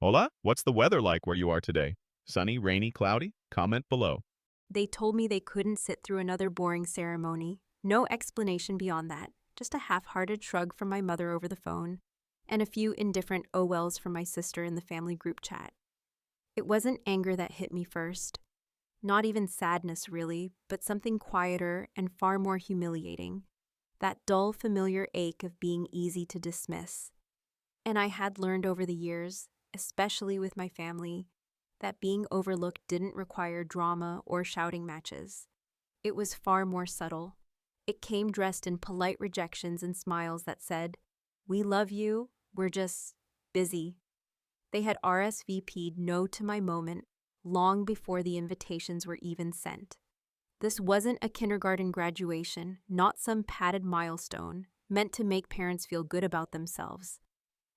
Hola, what's the weather like where you are today? Sunny, rainy, cloudy? Comment below. They told me they couldn't sit through another boring ceremony. No explanation beyond that, just a half-hearted shrug from my mother over the phone, and a few indifferent oh wells from my sister in the family group chat. It wasn't anger that hit me first. Not even sadness, really, but something quieter and far more humiliating. That dull, familiar ache of being easy to dismiss. And I had learned over the years, especially with my family, that being overlooked didn't require drama or shouting matches. It was far more subtle. It came dressed in polite rejections and smiles that said, "We love you, we're just busy." They had RSVP'd no to my moment long before the invitations were even sent. This wasn't a kindergarten graduation, not some padded milestone meant to make parents feel good about themselves.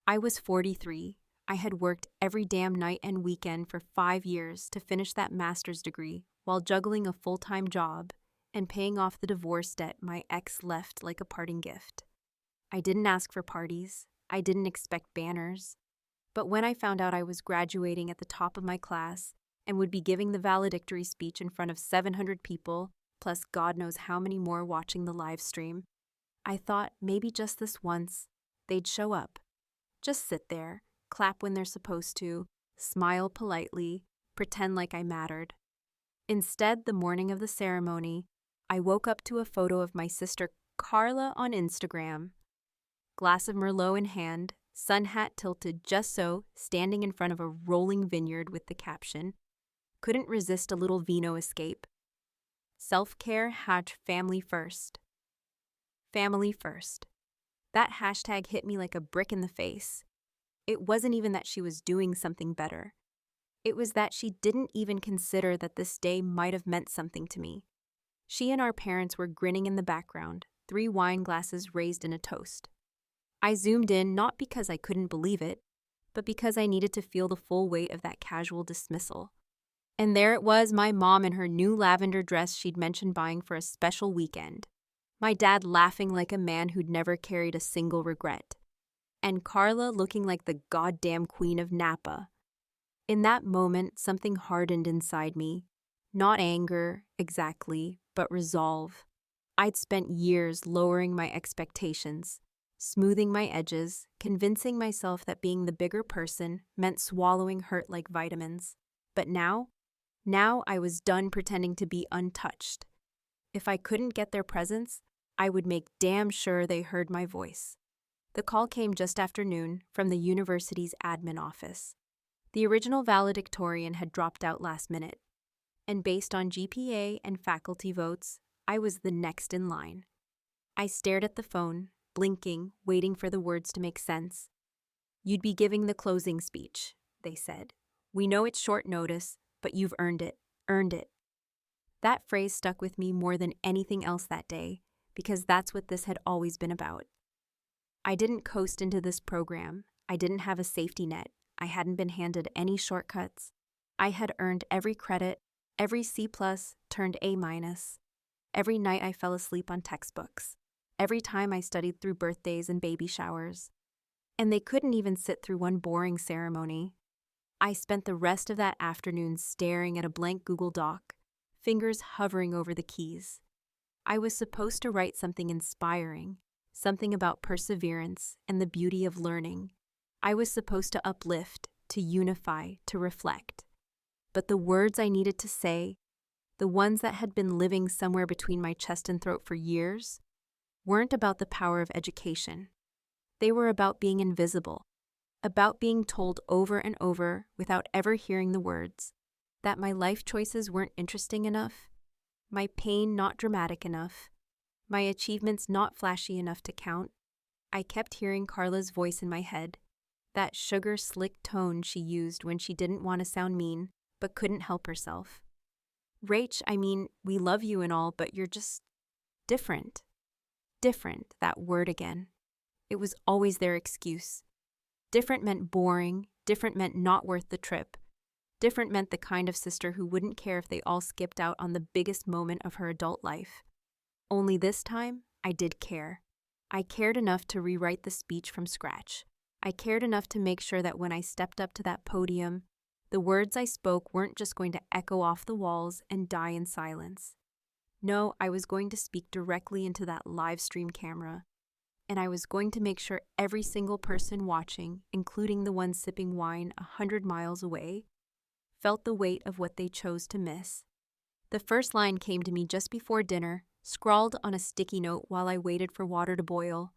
I was 43. I had worked every damn night and weekend for 5 years to finish that master's degree while juggling a full-time job and paying off the divorce debt my ex left like a parting gift. I didn't ask for parties. I didn't expect banners. But when I found out I was graduating at the top of my class and would be giving the valedictory speech in front of 700 people, plus God knows how many more watching the live stream, I thought maybe just this once, they'd show up. Just sit there, clap when they're supposed to, smile politely, pretend like I mattered. Instead, the morning of the ceremony, I woke up to a photo of my sister Carla on Instagram. Glass of Merlot in hand, sun hat tilted just so, standing in front of a rolling vineyard with the caption, "Couldn't resist a little vino escape. Self-care # family first." Family first. That hashtag hit me like a brick in the face. It wasn't even that she was doing something better. It was that she didn't even consider that this day might have meant something to me. She and our parents were grinning in the background, 3 wine glasses raised in a toast. I zoomed in not because I couldn't believe it, but because I needed to feel the full weight of that casual dismissal. And there it was, my mom in her new lavender dress she'd mentioned buying for a special weekend. My dad laughing like a man who'd never carried a single regret. And Carla looking like the goddamn queen of Napa. In that moment, something hardened inside me. Not anger, exactly, but resolve. I'd spent years lowering my expectations, smoothing my edges, convincing myself that being the bigger person meant swallowing hurt like vitamins. But now I was done pretending to be untouched. If I couldn't get their presence, I would make damn sure they heard my voice. The call came just after noon from the university's admin office. The original valedictorian had dropped out last minute, and based on GPA and faculty votes, I was the next in line. I stared at the phone, blinking, waiting for the words to make sense. "You'd be giving the closing speech," they said. "We know it's short notice, but you've earned it, earned it." That phrase stuck with me more than anything else that day, because that's what this had always been about. I didn't coast into this program. I didn't have a safety net. I hadn't been handed any shortcuts. I had earned every credit, every C+ turned A-. Every night I fell asleep on textbooks. Every time I studied through birthdays and baby showers. And they couldn't even sit through one boring ceremony. I spent the rest of that afternoon staring at a blank Google Doc, fingers hovering over the keys. I was supposed to write something inspiring, something about perseverance and the beauty of learning. I was supposed to uplift, to unify, to reflect. But the words I needed to say, the ones that had been living somewhere between my chest and throat for years, weren't about the power of education. They were about being invisible, about being told over and over without ever hearing the words, that my life choices weren't interesting enough, my pain not dramatic enough, my achievements not flashy enough to count. I kept hearing Carla's voice in my head, that sugar-slick tone she used when she didn't want to sound mean, but couldn't help herself. "Rach, I mean, we love you and all, but you're just different." Different, that word again. It was always their excuse. Different meant boring, different meant not worth the trip. Different meant the kind of sister who wouldn't care if they all skipped out on the biggest moment of her adult life. Only this time, I did care. I cared enough to rewrite the speech from scratch. I cared enough to make sure that when I stepped up to that podium, the words I spoke weren't just going to echo off the walls and die in silence. No, I was going to speak directly into that live stream camera, and I was going to make sure every single person watching, including the one sipping wine 100 miles away, felt the weight of what they chose to miss. The first line came to me just before dinner, scrawled on a sticky note while I waited for water to boil.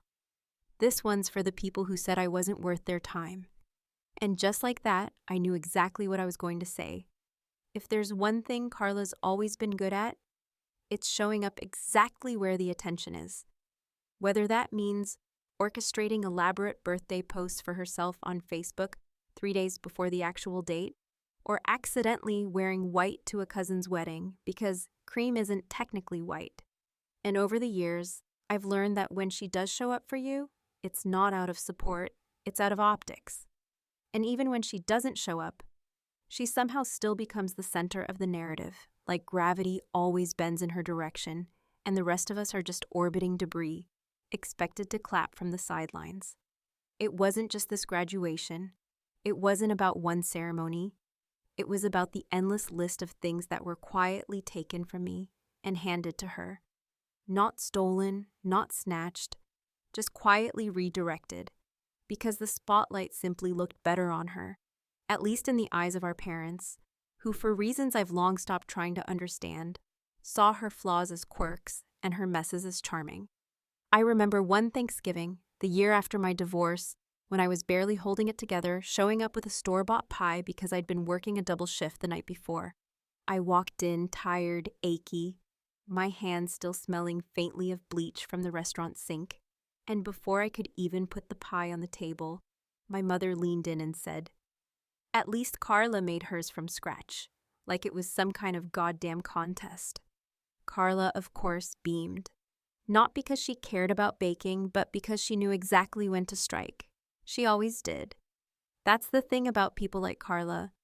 This one's for the people who said I wasn't worth their time. And just like that, I knew exactly what I was going to say. If there's one thing Carla's always been good at, it's showing up exactly where the attention is. Whether that means orchestrating elaborate birthday posts for herself on Facebook 3 days before the actual date, or accidentally wearing white to a cousin's wedding because cream isn't technically white. And over the years, I've learned that when she does show up for you, it's not out of support, it's out of optics. And even when she doesn't show up, she somehow still becomes the center of the narrative, like gravity always bends in her direction, and the rest of us are just orbiting debris, expected to clap from the sidelines. It wasn't just this graduation. It wasn't about one ceremony. It was about the endless list of things that were quietly taken from me and handed to her. Not stolen, not snatched, just quietly redirected, because the spotlight simply looked better on her, at least in the eyes of our parents, who, for reasons I've long stopped trying to understand, saw her flaws as quirks and her messes as charming. I remember one Thanksgiving, the year after my divorce, when I was barely holding it together, showing up with a store-bought pie because I'd been working a double shift the night before. I walked in, tired, achy, my hands still smelling faintly of bleach from the restaurant sink. And before I could even put the pie on the table, my mother leaned in and said, "At least Carla made hers from scratch, like it was some kind of goddamn contest." Carla, of course, beamed. Not because she cared about baking, but because she knew exactly when to strike. She always did. That's the thing about people like Carla.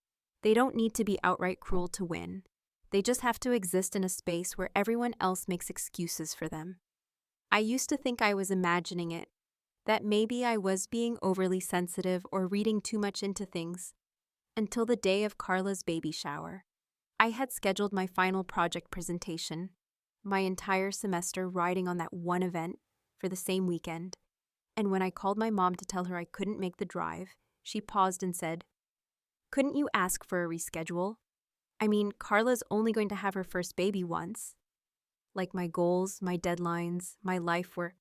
They don't need to be outright cruel to win. They just have to exist in a space where everyone else makes excuses for them. I used to think I was imagining it, that maybe I was being overly sensitive or reading too much into things, until the day of Carla's baby shower. I had scheduled my final project presentation, my entire semester riding on that one event, for the same weekend, and when I called my mom to tell her I couldn't make the drive, she paused and said, "Couldn't you ask for a reschedule? I mean, Carla's only going to have her first baby once." Like my goals, my deadlines, my life were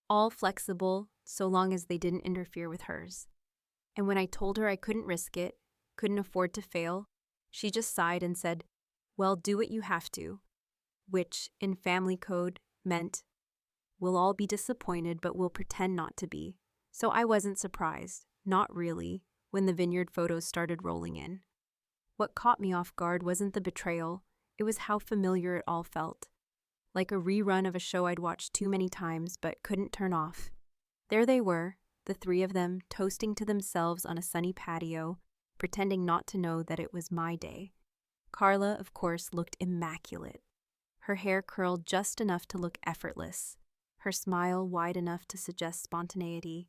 all flexible so long as they didn't interfere with hers. And when I told her I couldn't risk it, couldn't afford to fail, she just sighed and said, "Well, do what you have to," which, in family code, meant, "We'll all be disappointed, but we'll pretend not to be." So I wasn't surprised, not really, when the vineyard photos started rolling in. What caught me off guard wasn't the betrayal, it was how familiar it all felt. Like a rerun of a show I'd watched too many times but couldn't turn off. There they were, the three of them, toasting to themselves on a sunny patio, pretending not to know that it was my day. Carla, of course, looked immaculate. Her hair curled just enough to look effortless, her smile wide enough to suggest spontaneity,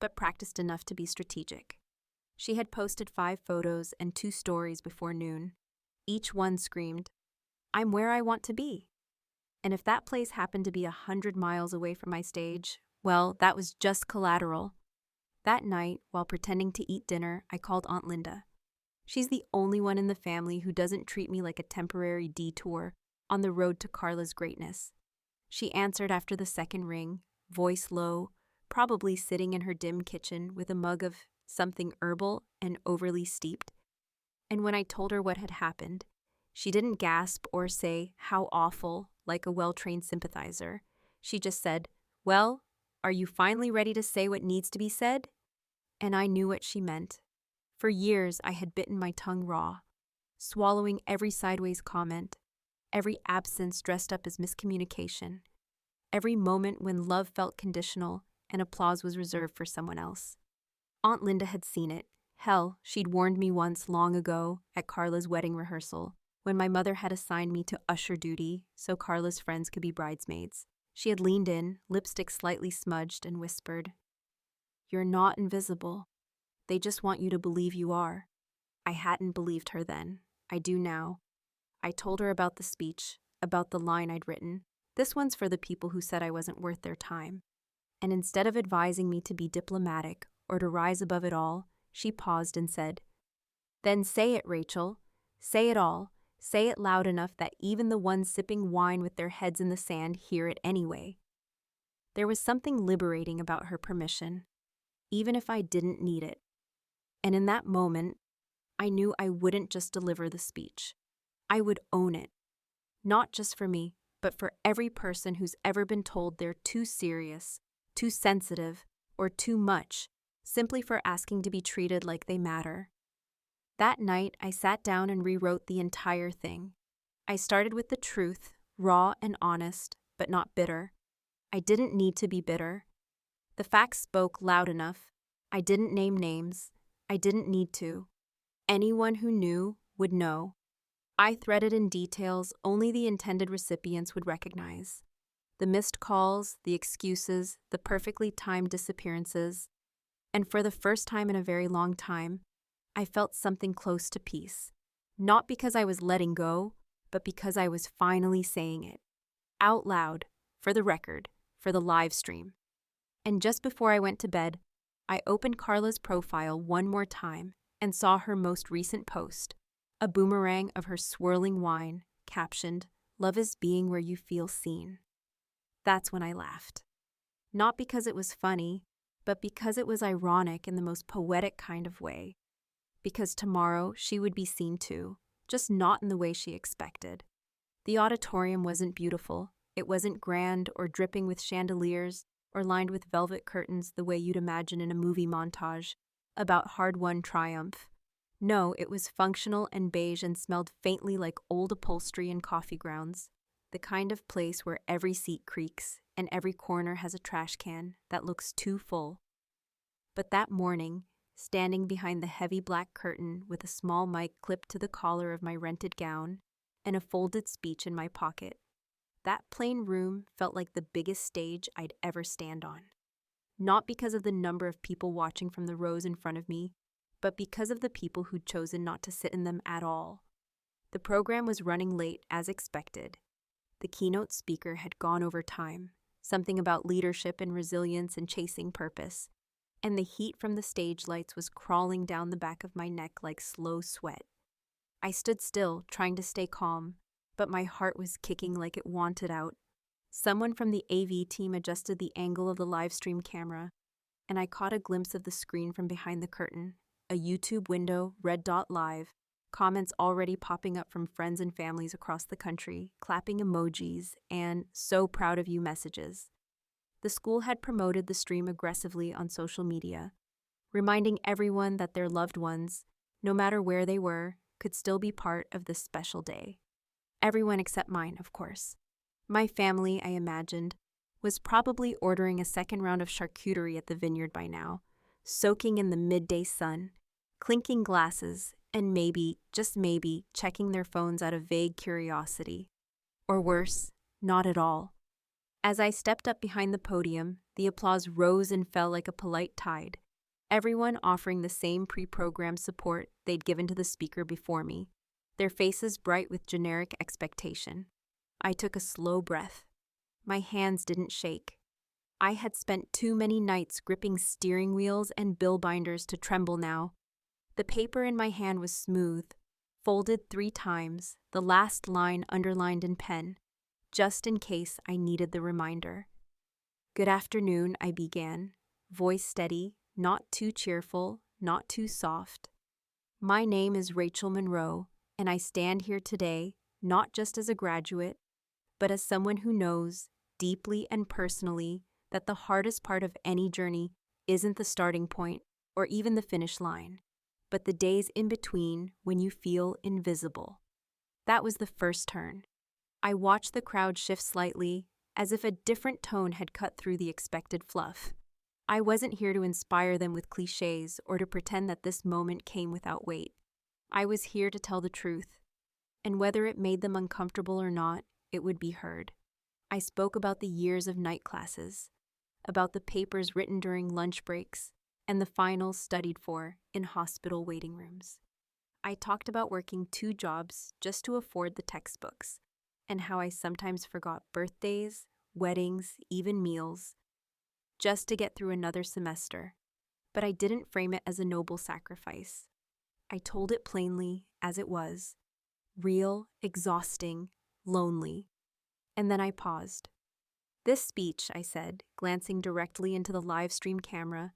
but practiced enough to be strategic. She had posted 5 photos and 2 stories before noon. Each one screamed, "I'm where I want to be." And if that place happened to be 100 miles away from my stage, well, that was just collateral. That night, while pretending to eat dinner, I called Aunt Linda. She's the only one in the family who doesn't treat me like a temporary detour on the road to Carla's greatness. She answered after the second ring, voice low, probably sitting in her dim kitchen with a mug of something herbal and overly steeped. And when I told her what had happened, she didn't gasp or say, "How awful," like a well-trained sympathizer. She just said, "Well, are you finally ready to say what needs to be said?" And I knew what she meant. For years, I had bitten my tongue raw, swallowing every sideways comment, every absence dressed up as miscommunication, every moment when love felt conditional and applause was reserved for someone else. Aunt Linda had seen it. Hell, she'd warned me once long ago at Carla's wedding rehearsal, when my mother had assigned me to usher duty so Carla's friends could be bridesmaids. She had leaned in, lipstick slightly smudged, and whispered, You're not invisible. They just want you to believe you are. I hadn't believed her then. I do now. I told her about the speech, about the line I'd written. This one's for the people who said I wasn't worth their time. And instead of advising me to be diplomatic or to rise above it all, she paused and said, "Then say it, Rachel. Say it all. Say it loud enough that even the ones sipping wine with their heads in the sand hear it anyway." There was something liberating about her permission, even if I didn't need it. And in that moment, I knew I wouldn't just deliver the speech. I would own it. Not just for me, but for every person who's ever been told they're too serious, too sensitive, or too much, simply for asking to be treated like they matter. That night, I sat down and rewrote the entire thing. I started with the truth, raw and honest, but not bitter. I didn't need to be bitter. The facts spoke loud enough. I didn't name names. I didn't need to. Anyone who knew would know. I threaded in details only the intended recipients would recognize. The missed calls, the excuses, the perfectly timed disappearances. And for the first time in a very long time, I felt something close to peace. Not because I was letting go, but because I was finally saying it. Out loud, for the record, for the live stream. And just before I went to bed, I opened Carla's profile one more time and saw her most recent post, a boomerang of her swirling wine, captioned, "Love is being where you feel seen." That's when I laughed. Not because it was funny, but because it was ironic in the most poetic kind of way. Because tomorrow she would be seen too, just not in the way she expected. The auditorium wasn't beautiful. It wasn't grand or dripping with chandeliers or lined with velvet curtains the way you'd imagine in a movie montage about hard-won triumph. No, it was functional and beige and smelled faintly like old upholstery and coffee grounds. The kind of place where every seat creaks and every corner has a trash can that looks too full. But that morning, standing behind the heavy black curtain with a small mic clipped to the collar of my rented gown and a folded speech in my pocket, that plain room felt like the biggest stage I'd ever stand on. Not because of the number of people watching from the rows in front of me, but because of the people who'd chosen not to sit in them at all. The program was running late as expected. The keynote speaker had gone over time, something about leadership and resilience and chasing purpose, and the heat from the stage lights was crawling down the back of my neck like slow sweat. I stood still, trying to stay calm, but my heart was kicking like it wanted out. Someone from the AV team adjusted the angle of the live stream camera, and I caught a glimpse of the screen from behind the curtain, a YouTube window, red dot live, comments already popping up from friends and families across the country, clapping emojis, and "so proud of you" messages. The school had promoted the stream aggressively on social media, reminding everyone that their loved ones, no matter where they were, could still be part of this special day. Everyone except mine, of course. My family, I imagined, was probably ordering a second round of charcuterie at the vineyard by now, soaking in the midday sun, clinking glasses, and maybe, just maybe, checking their phones out of vague curiosity. Or worse, not at all. As I stepped up behind the podium, the applause rose and fell like a polite tide, everyone offering the same pre-programmed support they'd given to the speaker before me, their faces bright with generic expectation. I took a slow breath. My hands didn't shake. I had spent too many nights gripping steering wheels and bill binders to tremble now. The paper in my hand was smooth, folded 3 times, the last line underlined in pen, just in case I needed the reminder. "Good afternoon," I began, voice steady, not too cheerful, not too soft. "My name is Rachel Monroe, and I stand here today not just as a graduate, but as someone who knows, deeply and personally, that the hardest part of any journey isn't the starting point or even the finish line, but the days in between when you feel invisible." That was the first turn. I watched the crowd shift slightly, as if a different tone had cut through the expected fluff. I wasn't here to inspire them with cliches or to pretend that this moment came without weight. I was here to tell the truth, and whether it made them uncomfortable or not, it would be heard. I spoke about the years of night classes, about the papers written during lunch breaks, and the finals studied for in hospital waiting rooms. I talked about working 2 jobs just to afford the textbooks, and how I sometimes forgot birthdays, weddings, even meals, just to get through another semester. But I didn't frame it as a noble sacrifice. I told it plainly, as it was: real, exhausting, lonely. And then I paused. "This speech," I said, glancing directly into the live stream camera,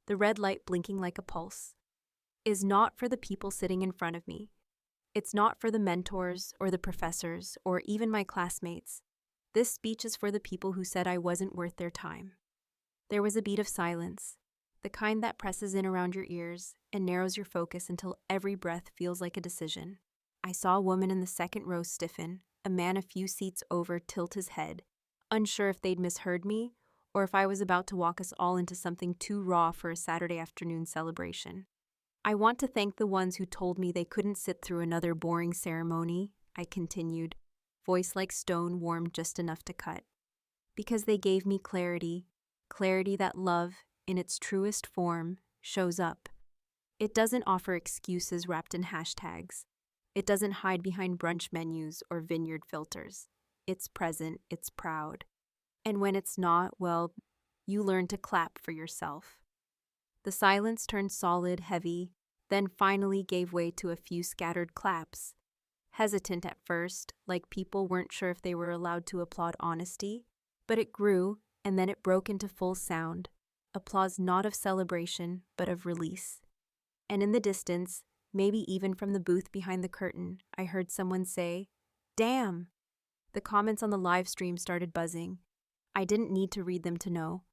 the red light blinking like a pulse, "is not for the people sitting in front of me. It's not for the mentors or the professors or even my classmates. This speech is for the people who said I wasn't worth their time." There was a beat of silence, the kind that presses in around your ears and narrows your focus until every breath feels like a decision. I saw a woman in the second row stiffen, a man a few seats over tilt his head, unsure if they'd misheard me or if I was about to walk us all into something too raw for a Saturday afternoon celebration. "I want to thank the ones who told me they couldn't sit through another boring ceremony," I continued, voice like stone warmed just enough to cut. "Because they gave me clarity, clarity that love, in its truest form, shows up. It doesn't offer excuses wrapped in hashtags. It doesn't hide behind brunch menus or vineyard filters. It's present, it's proud. And when it's not, well, you learn to clap for yourself." The silence turned solid, heavy, then finally gave way to a few scattered claps. Hesitant at first, like people weren't sure if they were allowed to applaud honesty, but it grew, and then it broke into full sound. Applause not of celebration, but of release. And in the distance, maybe even from the booth behind the curtain, I heard someone say, "Damn!" The comments on the live stream started buzzing. I didn't need to read them to know.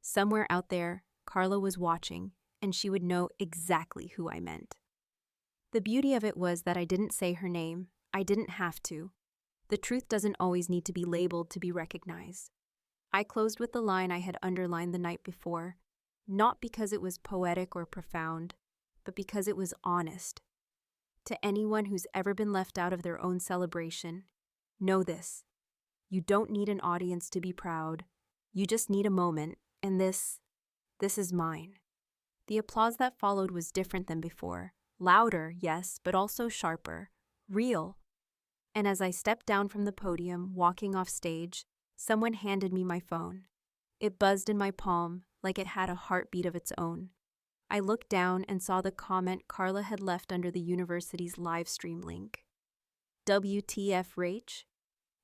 Somewhere out there, Carla was watching, and she would know exactly who I meant. The beauty of it was that I didn't say her name. I didn't have to. The truth doesn't always need to be labeled to be recognized. I closed with the line I had underlined the night before, not because it was poetic or profound, but because it was honest. To anyone who's ever been left out of their own celebration, know this: you don't need an audience to be proud. You just need a moment, and this is mine. The applause that followed was different than before. Louder, yes, but also sharper. Real. And as I stepped down from the podium, walking off stage, someone handed me my phone. It buzzed in my palm like it had a heartbeat of its own. I looked down and saw the comment Carla had left under the university's live stream link. WTF Rach?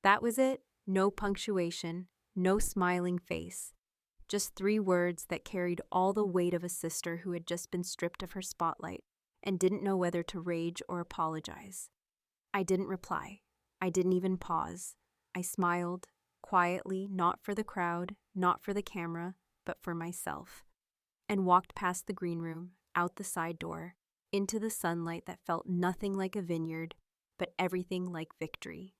That was it. No punctuation, no smiling face. Just 3 words that carried all the weight of a sister who had just been stripped of her spotlight and didn't know whether to rage or apologize. I didn't reply. I didn't even pause. I smiled, quietly, not for the crowd, not for the camera, but for myself, and walked past the green room, out the side door, into the sunlight that felt nothing like a vineyard, but everything like victory.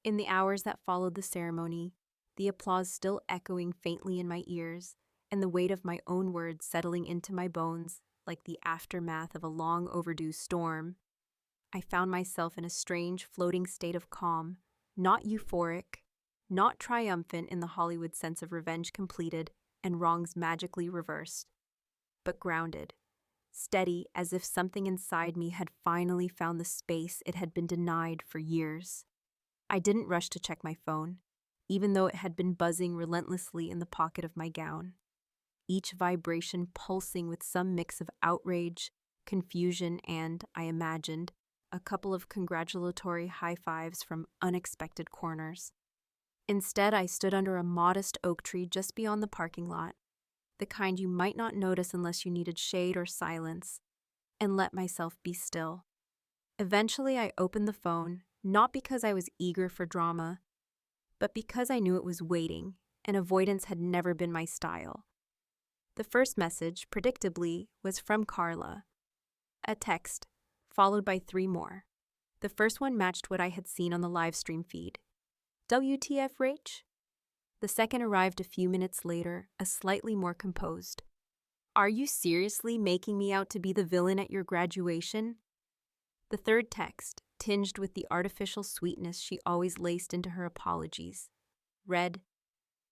In the hours that followed the ceremony, the applause still echoing faintly in my ears, and the weight of my own words settling into my bones like the aftermath of a long overdue storm, I found myself in a strange floating state of calm, not euphoric, not triumphant in the Hollywood sense of revenge completed and wrongs magically reversed, but grounded, steady as if something inside me had finally found the space it had been denied for years. I didn't rush to check my phone, even though it had been buzzing relentlessly in the pocket of my gown, each vibration pulsing with some mix of outrage, confusion, and, I imagined, a couple of congratulatory high fives from unexpected corners. Instead, I stood under a modest oak tree just beyond the parking lot, the kind you might not notice unless you needed shade or silence, and let myself be still. Eventually, I opened the phone, not because I was eager for drama, but because I knew it was waiting, and avoidance had never been my style. The first message, predictably, was from Carla. A text, followed by 3 more. The first one matched what I had seen on the live stream feed. WTF Rach? The second arrived a few minutes later, a slightly more composed. Are you seriously making me out to be the villain at your graduation? The third text, tinged with the artificial sweetness she always laced into her apologies, read,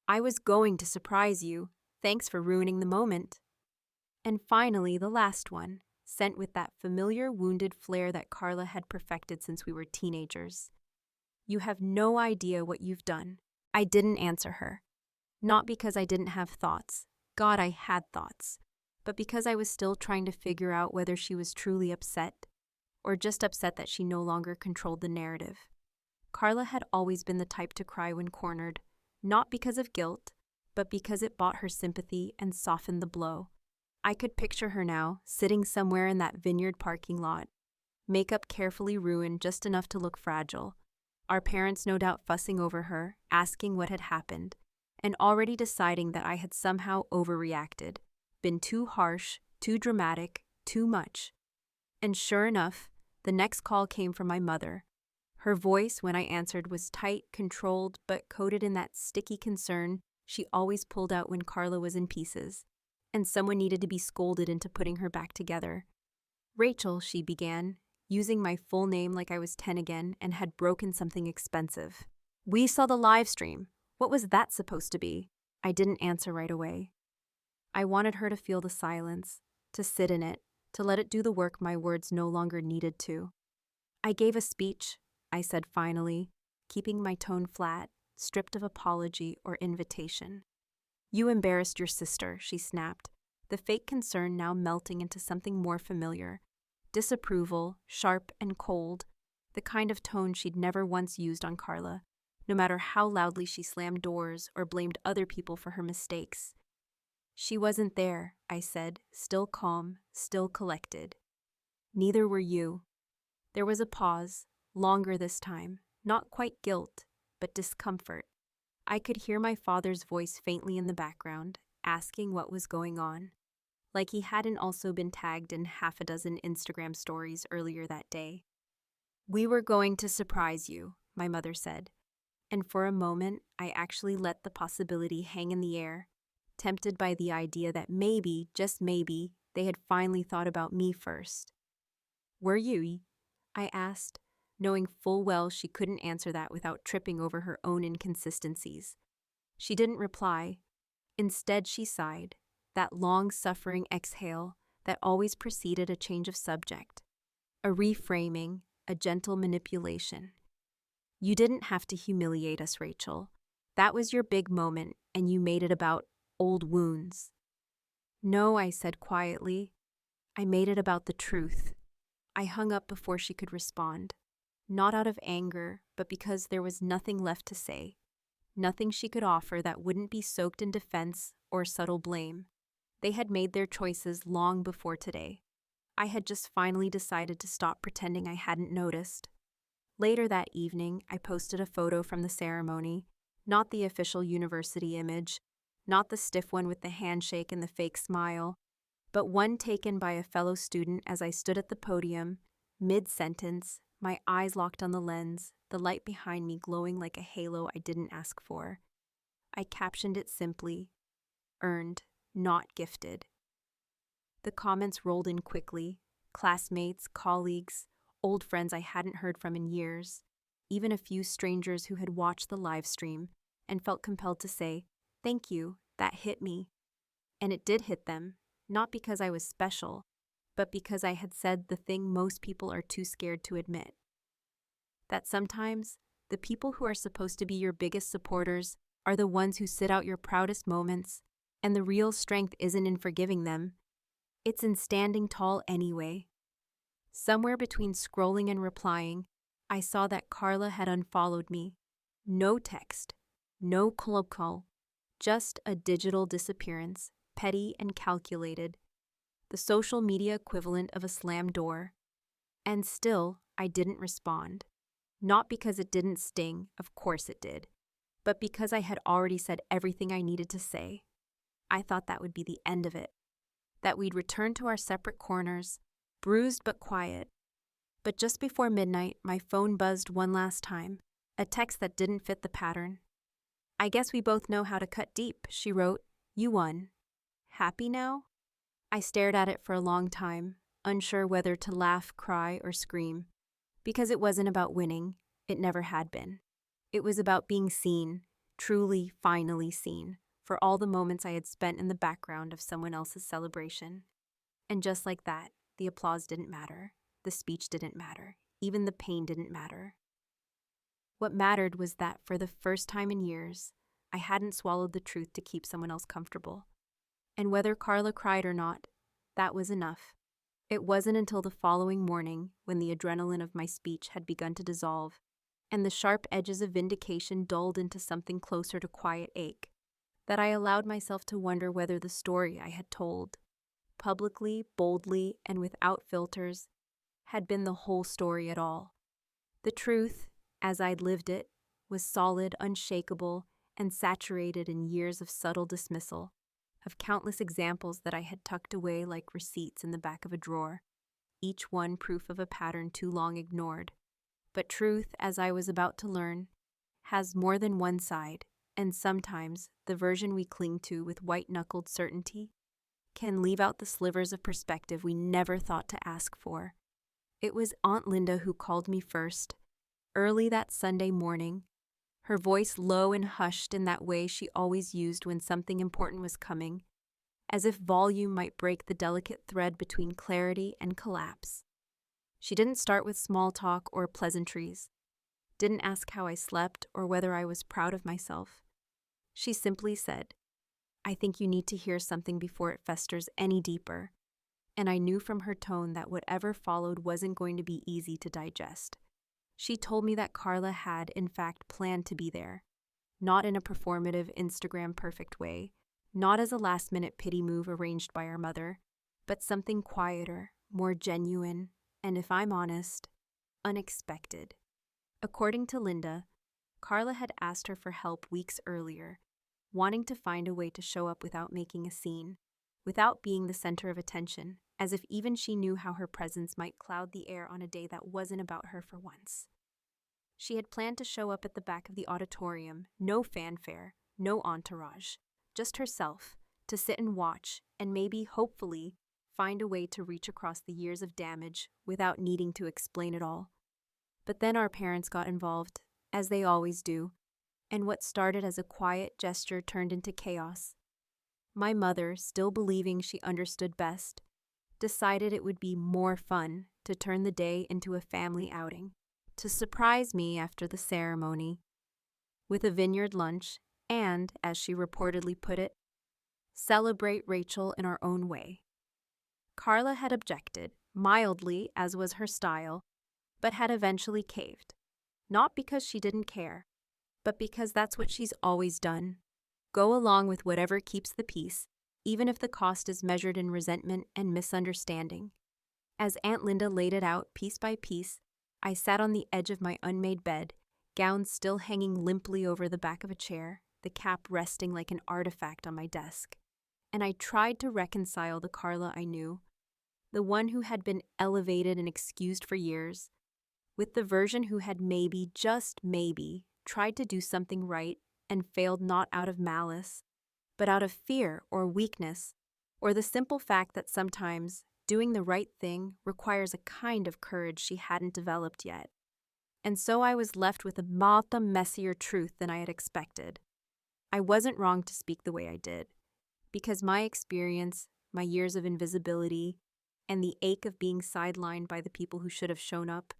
I was going to surprise you. Thanks for ruining the moment. And finally, the last one, sent with that familiar wounded flair that Carla had perfected since we were teenagers. You have no idea what you've done. I didn't answer her. Not because I didn't have thoughts. God, I had thoughts. But because I was still trying to figure out whether she was truly upset, or just upset that she no longer controlled the narrative. Carla had always been the type to cry when cornered, not because of guilt, but because it bought her sympathy and softened the blow. I could picture her now, sitting somewhere in that vineyard parking lot, makeup carefully ruined just enough to look fragile, our parents no doubt fussing over her, asking what had happened, and already deciding that I had somehow overreacted, been too harsh, too dramatic, too much. And sure enough, the next call came from my mother. Her voice, when I answered, was tight, controlled, but coated in that sticky concern she always pulled out when Carla was in pieces, and someone needed to be scolded into putting her back together. Rachel, she began, using my full name like I was 10 again and had broken something expensive. We saw the live stream. What was that supposed to be? I didn't answer right away. I wanted her to feel the silence, to sit in it, to let it do the work my words no longer needed to. I gave a speech, I said finally, keeping my tone flat, stripped of apology or invitation. You embarrassed your sister, she snapped, the fake concern now melting into something more familiar. Disapproval, sharp and cold, the kind of tone she'd never once used on Carla, no matter how loudly she slammed doors or blamed other people for her mistakes. She wasn't there, I said, still calm, still collected. Neither were you. There was a pause, longer this time, not quite guilt, but discomfort. I could hear my father's voice faintly in the background, asking what was going on, like he hadn't also been tagged in half a dozen Instagram stories earlier that day. We were going to surprise you, my mother said, and for a moment I actually let the possibility hang in the air, tempted by the idea that maybe, just maybe, they had finally thought about me first. Were you? I asked, knowing full well she couldn't answer that without tripping over her own inconsistencies. She didn't reply. Instead, she sighed, that long-suffering exhale that always preceded a change of subject, a reframing, a gentle manipulation. You didn't have to humiliate us, Rachel. That was your big moment, and you made it about old wounds. No, I said quietly. I made it about the truth. I hung up before she could respond, not out of anger, but because there was nothing left to say, nothing she could offer that wouldn't be soaked in defense or subtle blame. They had made their choices long before today. I had just finally decided to stop pretending I hadn't noticed. Later that evening, I posted a photo from the ceremony, not the official university image, not the stiff one with the handshake and the fake smile, but one taken by a fellow student as I stood at the podium, mid-sentence, my eyes locked on the lens, the light behind me glowing like a halo I didn't ask for. I captioned it simply, earned, not gifted. The comments rolled in quickly, classmates, colleagues, old friends I hadn't heard from in years, even a few strangers who had watched the live stream and felt compelled to say, "Thank you, that hit me." And it did hit them, not because I was special, but because I had said the thing most people are too scared to admit. That sometimes, the people who are supposed to be your biggest supporters are the ones who sit out your proudest moments, and the real strength isn't in forgiving them. It's in standing tall anyway. Somewhere between scrolling and replying, I saw that Carla had unfollowed me. No text, no call, just a digital disappearance, petty and calculated, the social media equivalent of a slammed door. And still, I didn't respond. Not because it didn't sting, of course it did, but because I had already said everything I needed to say. I thought that would be the end of it, that we'd return to our separate corners, bruised but quiet. But just before midnight, my phone buzzed one last time, a text that didn't fit the pattern. "I guess we both know how to cut deep," she wrote. "You won. Happy now?" I stared at it for a long time, unsure whether to laugh, cry, or scream. Because it wasn't about winning. It never had been. It was about being seen, truly, finally seen, for all the moments I had spent in the background of someone else's celebration. And just like that, the applause didn't matter, the speech didn't matter, even the pain didn't matter. What mattered was that for the first time in years, I hadn't swallowed the truth to keep someone else comfortable. And whether Carla cried or not, that was enough. It wasn't until the following morning, when the adrenaline of my speech had begun to dissolve, and the sharp edges of vindication dulled into something closer to quiet ache, that I allowed myself to wonder whether the story I had told, publicly, boldly, and without filters, had been the whole story at all. The truth, as I'd lived it, was solid, unshakable, and saturated in years of subtle dismissal, of countless examples that I had tucked away like receipts in the back of a drawer, each one proof of a pattern too long ignored. But truth, as I was about to learn, has more than one side, and sometimes the version we cling to with white-knuckled certainty can leave out the slivers of perspective we never thought to ask for. It was Aunt Linda who called me first, early that Sunday morning, her voice low and hushed in that way she always used when something important was coming, as if volume might break the delicate thread between clarity and collapse. She didn't start with small talk or pleasantries, didn't ask how I slept or whether I was proud of myself. She simply said, "I think you need to hear something before it festers any deeper." And I knew from her tone that whatever followed wasn't going to be easy to digest. She told me that Carla had, in fact, planned to be there, not in a performative Instagram-perfect way, not as a last-minute pity move arranged by our mother, but something quieter, more genuine, and if I'm honest, unexpected. According to Linda, Carla had asked her for help weeks earlier, wanting to find a way to show up without making a scene, without being the center of attention, as if even she knew how her presence might cloud the air on a day that wasn't about her for once. She had planned to show up at the back of the auditorium, no fanfare, no entourage, just herself, to sit and watch, and maybe, hopefully, find a way to reach across the years of damage without needing to explain it all. But then our parents got involved, as they always do, and what started as a quiet gesture turned into chaos. My mother, still believing she understood best, decided it would be more fun to turn the day into a family outing, to surprise me after the ceremony with a vineyard lunch and, as she reportedly put it, celebrate Rachel in our own way. Carla had objected, mildly as was her style, but had eventually caved, not because she didn't care, but because that's what she's always done. Go along with whatever keeps the peace, even if the cost is measured in resentment and misunderstanding. As Aunt Linda laid it out piece by piece, I sat on the edge of my unmade bed, gown still hanging limply over the back of a chair, the cap resting like an artifact on my desk. And I tried to reconcile the Carla I knew, the one who had been elevated and excused for years, with the version who had maybe, just maybe, tried to do something right and failed not out of malice, but out of fear or weakness, or the simple fact that sometimes doing the right thing requires a kind of courage she hadn't developed yet. And so I was left with a much messier truth than I had expected. I wasn't wrong to speak the way I did, because my experience, my years of invisibility, and the ache of being sidelined by the people who should have shown up,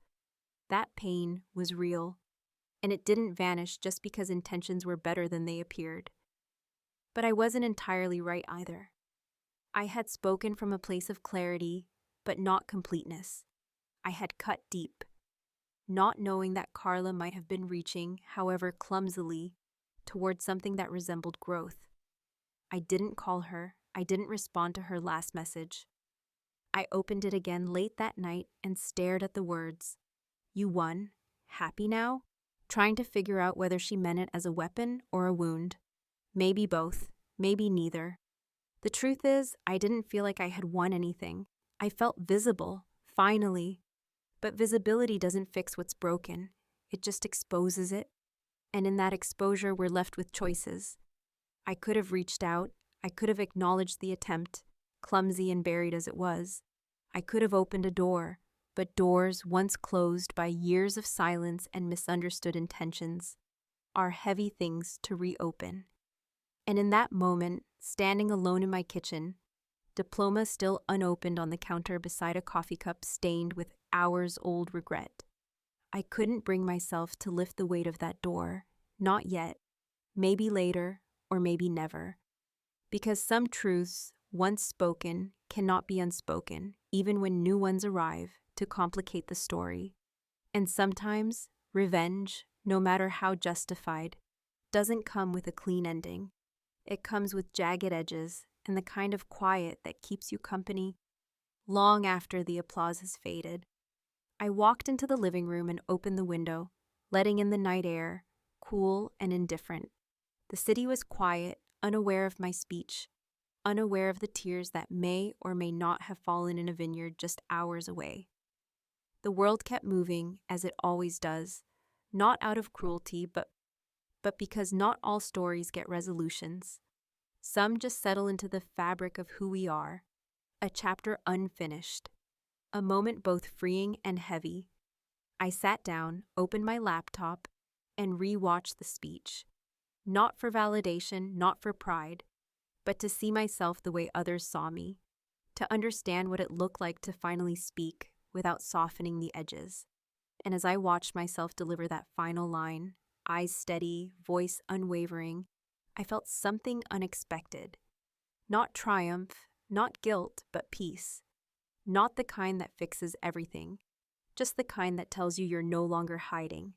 that pain was real, and it didn't vanish just because intentions were better than they appeared. But I wasn't entirely right either. I had spoken from a place of clarity, but not completeness. I had cut deep, not knowing that Carla might have been reaching, however clumsily, towards something that resembled growth. I didn't call her. I didn't respond to her last message. I opened it again late that night and stared at the words, "You won? Happy now?" trying to figure out whether she meant it as a weapon or a wound. Maybe both, maybe neither. The truth is, I didn't feel like I had won anything. I felt visible, finally. But visibility doesn't fix what's broken. It just exposes it. And in that exposure, we're left with choices. I could have reached out. I could have acknowledged the attempt, clumsy and buried as it was. I could have opened a door, but doors, once closed by years of silence and misunderstood intentions, are heavy things to reopen. And in that moment, standing alone in my kitchen, diploma still unopened on the counter beside a coffee cup stained with hours-old regret. I couldn't bring myself to lift the weight of that door, not yet, maybe later, or maybe never. Because some truths, once spoken, cannot be unspoken, even when new ones arrive to complicate the story. And sometimes, revenge, no matter how justified, doesn't come with a clean ending. It comes with jagged edges and the kind of quiet that keeps you company long after the applause has faded. I walked into the living room and opened the window, letting in the night air, cool and indifferent. The city was quiet, unaware of my speech, unaware of the tears that may or may not have fallen in a vineyard just hours away. The world kept moving, as it always does, not out of cruelty, but because not all stories get resolutions. Some just settle into the fabric of who we are, a chapter unfinished, a moment both freeing and heavy. I sat down, opened my laptop, and re-watched the speech. Not for validation, not for pride, but to see myself the way others saw me, to understand what it looked like to finally speak without softening the edges. And as I watched myself deliver that final line, eyes steady, voice unwavering, I felt something unexpected. Not triumph, not guilt, but peace. Not the kind that fixes everything, just the kind that tells you you're no longer hiding.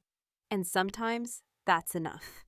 And sometimes that's enough.